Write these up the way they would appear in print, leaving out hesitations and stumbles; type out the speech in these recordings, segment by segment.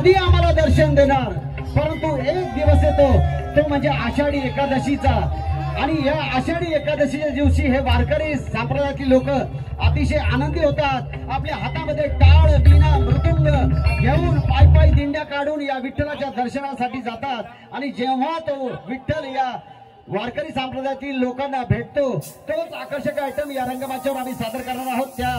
कधी आम्हाला दर्शन देणार, परंतु एक दिवस येतो तो म्हणजे आषाढी एकादशीचा। आणि या आषाढी एकादशीच्या दिवशी हे वारकरी संप्रदायातील लोक अतिशय आनंदी होतात। आपल्या हातामध्ये टाळ बीना मृदुंग घेऊन पायी दिंड्या काढून या विठ्ठलाच्या दर्शनासाठी जातात। आणि जेव्हा तो विठ्ठल या वारकरी संप्रदायातील लोकांना भेटतो, तोच आकर्षक आयटम या रंगमंचावर आम्ही सादर करणार आहोत। त्या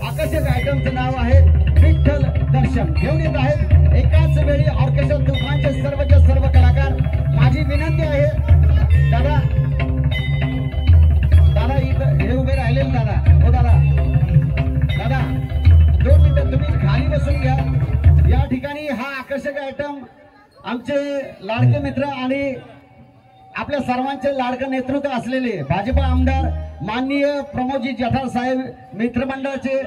आकर्षक आयटमचं नाव आहे विठ्ठल दर्शन। घेऊन येत आहेत एकाच वेळी ऑर्केस्ट्रा तुफानचे सर्वच्या सर्व कलाकार। माझी विनंती आहे दादा इथं हे उभे राहिलेले दादा, हो दादा 2 मिनिटं तुम्ही खाली बसून घ्या। या ठिकाणी हा आकर्षक आयटम आमचे लाडके मित्र आणि आपल्या सर्वांचे लाडकं नेतृत्व असलेले भाजपा आमदार माननीय प्रमोदजी जठार साहेब मित्रमंडळाचे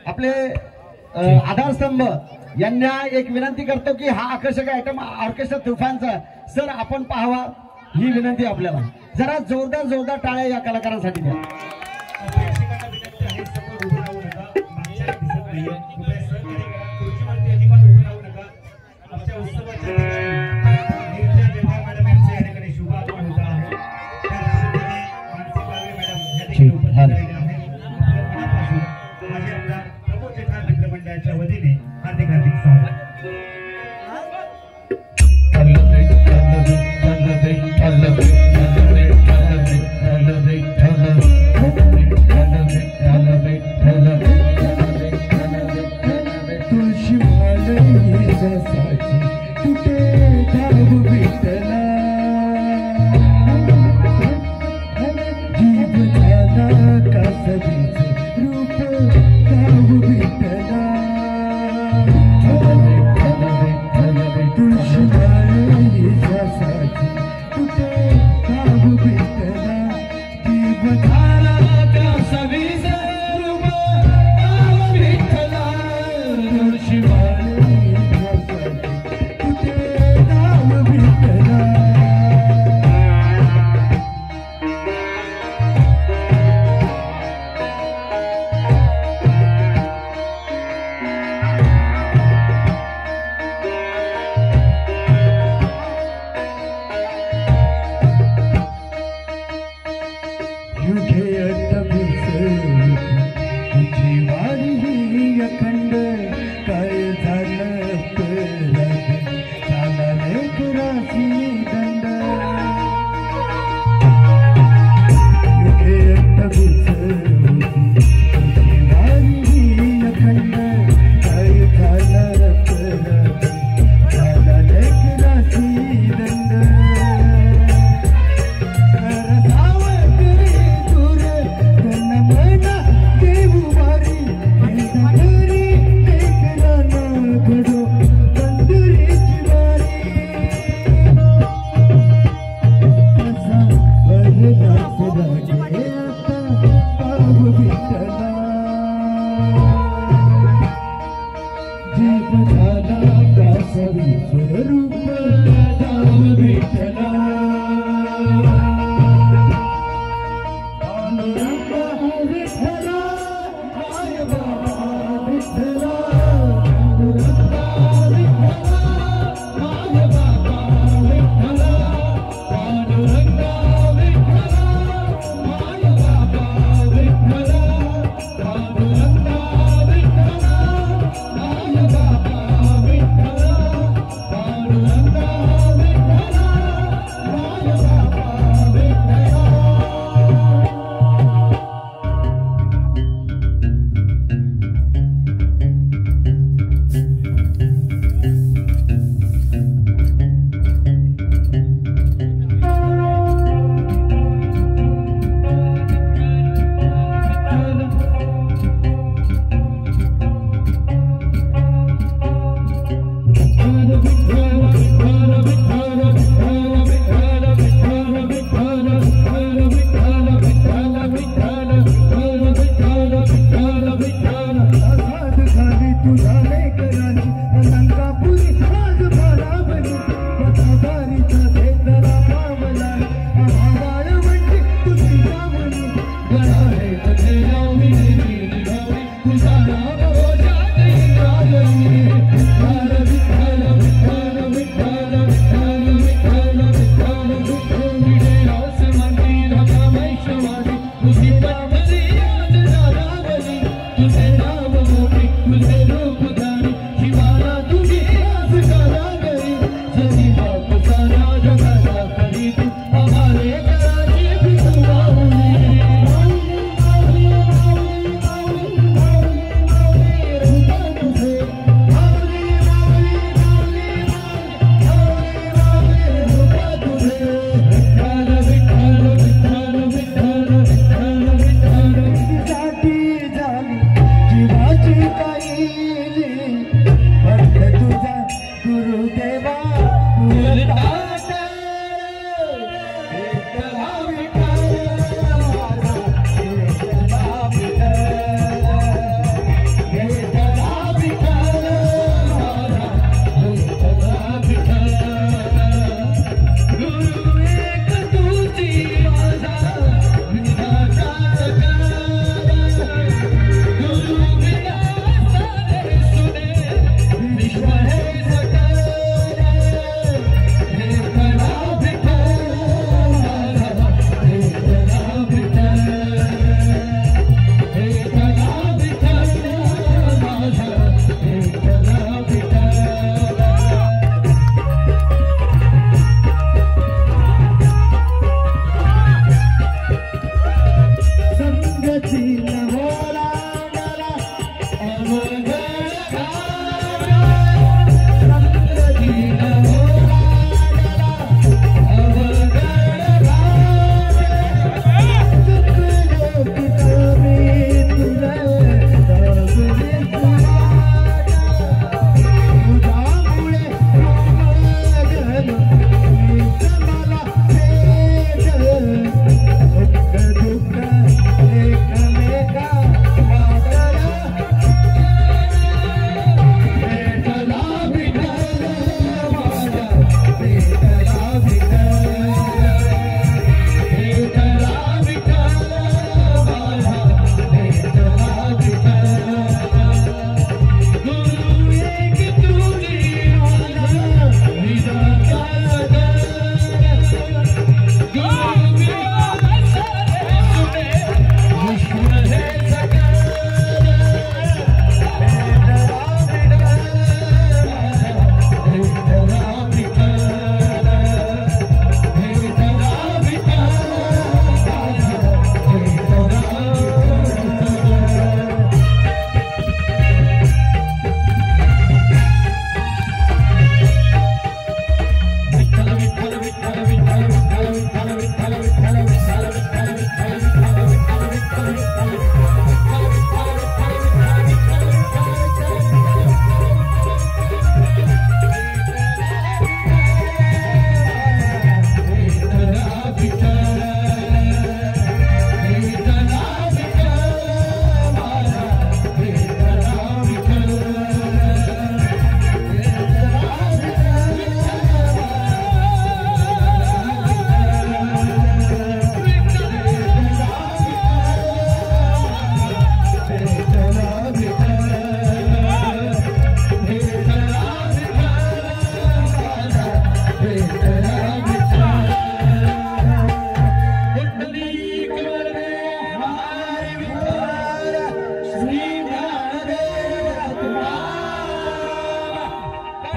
आपले आधारस्तंभ यांना एक विनंती करतो की हा आकर्षक आयटम ऑर्केस्ट्रा तुफानचा सर आपण पाहावा, ही विनंती आपल्याला। जरा जोरदार टाळ्या या कलाकारांसाठी द्या। मंडळाच्या वतीने हार्दिक हार्दिक स्वागत।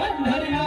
पंढरीनाथ